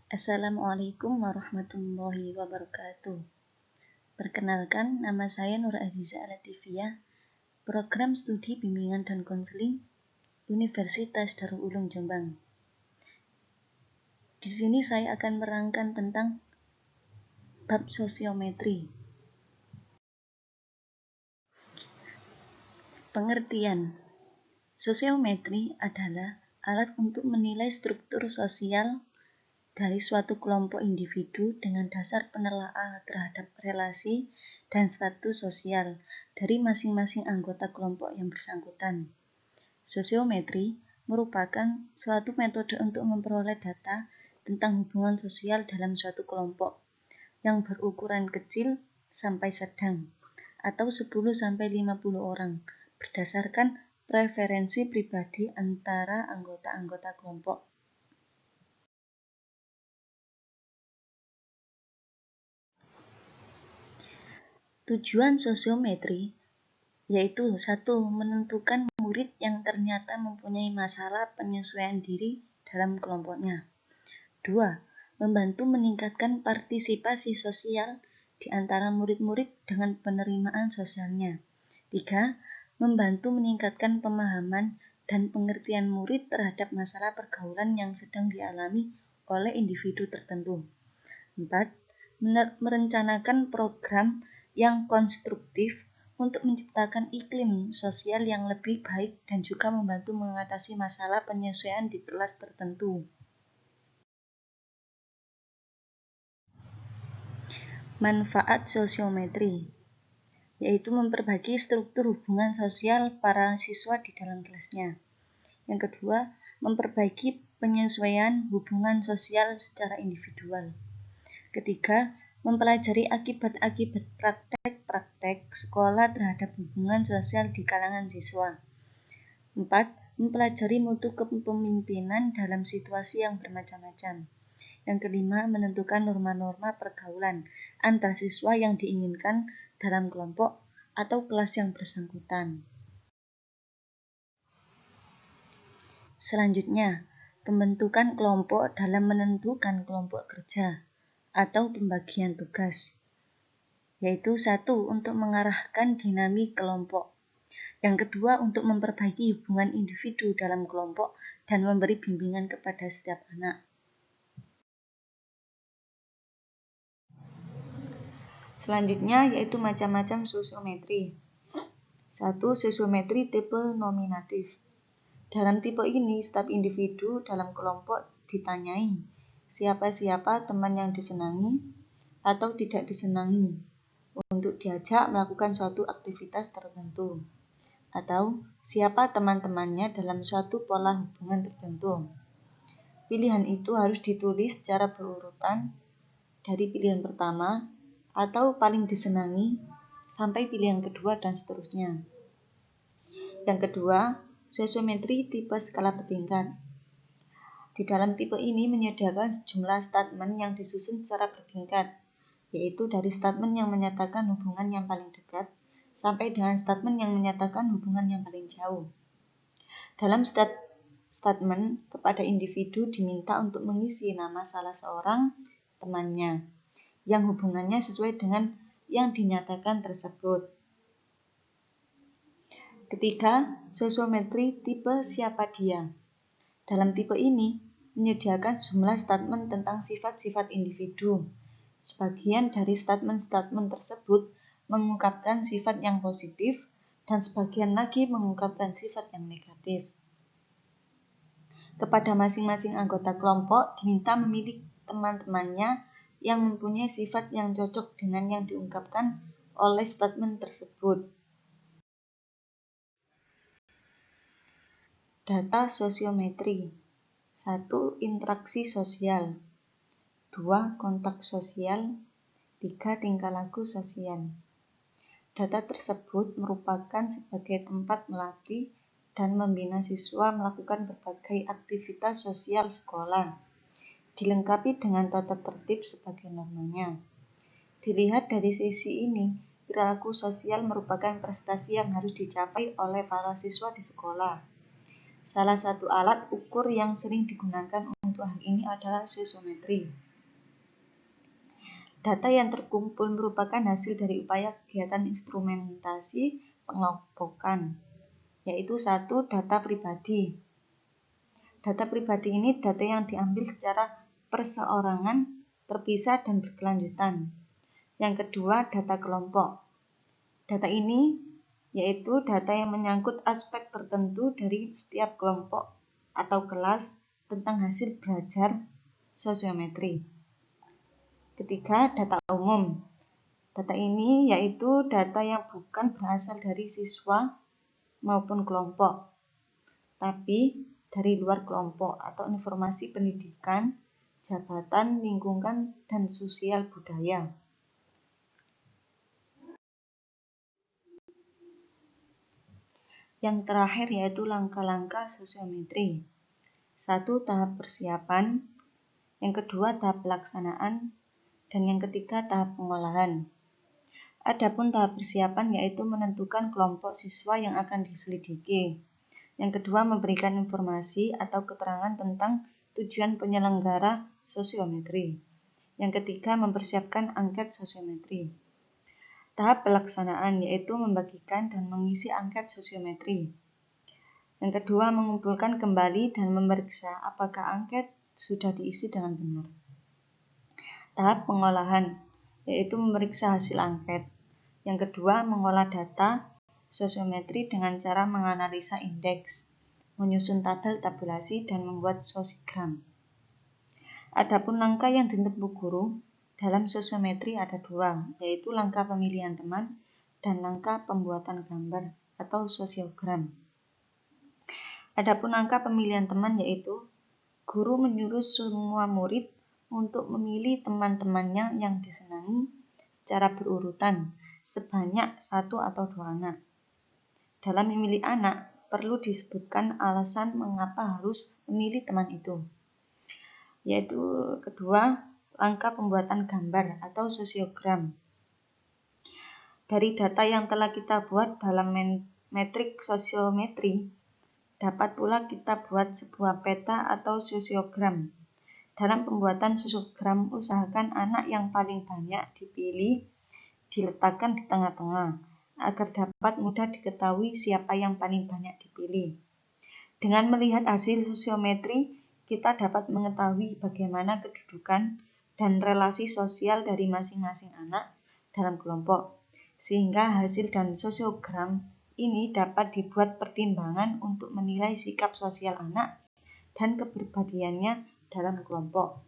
Assalamualaikum warahmatullahi wabarakatuh. Perkenalkan, nama saya Nur Aziza Latifiyah, Program Studi Bimbingan dan Konseling Universitas Darul Ulum Jombang. Di sini saya akan menerangkan tentang bab sosiometri. Pengertian: sosiometri adalah alat untuk menilai struktur sosial dari suatu kelompok individu dengan dasar penelaahan terhadap relasi dan status sosial dari masing-masing anggota kelompok yang bersangkutan. Sosiometri merupakan suatu metode untuk memperoleh data tentang hubungan sosial dalam suatu kelompok yang berukuran kecil sampai sedang atau 10-50 orang berdasarkan preferensi pribadi antara anggota-anggota kelompok. Tujuan sosiometri yaitu 1. Menentukan murid yang ternyata mempunyai masalah penyesuaian diri dalam kelompoknya. 2. Membantu meningkatkan partisipasi sosial di antara murid-murid dengan penerimaan sosialnya. 3. Membantu meningkatkan pemahaman dan pengertian murid terhadap masalah pergaulan yang sedang dialami oleh individu tertentu. 4. Merencanakan program yang konstruktif untuk menciptakan iklim sosial yang lebih baik dan juga membantu mengatasi masalah penyesuaian di kelas tertentu. Manfaat sosiometri yaitu memperbaiki struktur hubungan sosial para siswa di dalam kelasnya. Yang kedua, memperbaiki penyesuaian hubungan sosial secara individual. Ketiga, mempelajari akibat-akibat praktek sekolah terhadap hubungan sosial di kalangan siswa. 4. Mempelajari mutu kepemimpinan dalam situasi yang bermacam-macam. Yang kelima, menentukan norma-norma pergaulan antar siswa yang diinginkan dalam kelompok atau kelas yang bersangkutan. Selanjutnya, pembentukan kelompok dalam menentukan kelompok kerja atau pembagian tugas, yaitu 1. Untuk mengarahkan dinamik kelompok. Yang kedua, untuk memperbaiki hubungan individu dalam kelompok dan memberi bimbingan kepada setiap anak. Selanjutnya yaitu macam-macam sosiometri. 1. Sosiometri tipe nominatif. Dalam tipe ini, setiap individu dalam kelompok ditanyai siapa-siapa teman yang disenangi atau tidak disenangi untuk diajak melakukan suatu aktivitas tertentu, atau siapa teman-temannya dalam suatu pola hubungan tertentu. Pilihan itu harus ditulis secara berurutan dari pilihan pertama atau paling disenangi sampai pilihan kedua dan seterusnya. Yang kedua, sosiometri tipe skala bertingkat. Di dalam tipe ini menyediakan sejumlah statement yang disusun secara bertingkat, yaitu dari statement yang menyatakan hubungan yang paling dekat sampai dengan statement yang menyatakan hubungan yang paling jauh. Dalam statement, kepada individu diminta untuk mengisi nama salah seorang temannya yang hubungannya sesuai dengan yang dinyatakan tersebut. Ketiga, sosiometri tipe siapa dia. Dalam tipe ini menyediakan jumlah statement tentang sifat-sifat individu. Sebagian dari statement-statement tersebut mengungkapkan sifat yang positif dan sebagian lagi mengungkapkan sifat yang negatif. Kepada masing-masing anggota kelompok diminta memilih teman-temannya yang mempunyai sifat yang cocok dengan yang diungkapkan oleh statement tersebut. Data sosiometri. 1. Interaksi sosial. 2. Kontak sosial. 3. Tingkah laku sosial. Data tersebut merupakan sebagai tempat melatih dan membina siswa melakukan berbagai aktivitas sosial sekolah, dilengkapi dengan tata tertib sebagai normanya. Dilihat dari sisi ini, perilaku sosial merupakan prestasi yang harus dicapai oleh para siswa di sekolah. Salah satu alat ukur yang sering digunakan untuk hal ini adalah sosiometri. Data yang terkumpul merupakan hasil dari upaya kegiatan instrumentasi pengelompokan, yaitu 1. Data pribadi. Data pribadi ini data yang diambil secara perseorangan, terpisah dan berkelanjutan. Yang kedua, data kelompok. Data ini yaitu data yang menyangkut aspek tertentu dari setiap kelompok atau kelas tentang hasil belajar sosiometri. Ketiga, data umum. Data ini yaitu data yang bukan berasal dari siswa maupun kelompok, tapi dari luar kelompok atau informasi pendidikan, jabatan, lingkungan, dan sosial budaya. Yang terakhir yaitu langkah-langkah sosiometri. 1. Tahap persiapan. Yang kedua, tahap pelaksanaan. Dan yang ketiga, tahap pengolahan. Adapun tahap persiapan yaitu menentukan kelompok siswa yang akan diselidiki. Yang kedua, memberikan informasi atau keterangan tentang tujuan penyelenggara sosiometri. Yang ketiga, mempersiapkan angket sosiometri. Tahap pelaksanaan yaitu membagikan dan mengisi angket sosiometri. Yang kedua, mengumpulkan kembali dan memeriksa apakah angket sudah diisi dengan benar. Tahap pengolahan yaitu memeriksa hasil angket. Yang kedua, mengolah data sosiometri dengan cara menganalisa indeks, menyusun tabel tabulasi, dan membuat sosigram. Adapun langkah yang ditempuh guru dalam sosiometri ada 2, yaitu langkah pemilihan teman dan langkah pembuatan gambar atau sosiogram. Adapun langkah pemilihan teman yaitu guru menyuruh semua murid untuk memilih teman-temannya yang disenangi secara berurutan sebanyak 1 atau 2 anak. Dalam memilih anak, perlu disebutkan alasan mengapa harus memilih teman itu. Yaitu kedua, langkah pembuatan gambar atau sosiogram. Dari data yang telah kita buat dalam metrik sosiometri, dapat pula kita buat sebuah peta atau sosiogram. Dalam pembuatan sosiogram, usahakan anak yang paling banyak dipilih diletakkan di tengah-tengah, agar dapat mudah diketahui siapa yang paling banyak dipilih. Dengan melihat hasil sosiometri, kita dapat mengetahui bagaimana kedudukan dan relasi sosial dari masing-masing anak dalam kelompok, sehingga hasil dan sosiogram ini dapat dibuat pertimbangan untuk menilai sikap sosial anak dan kepribadiannya dalam kelompok.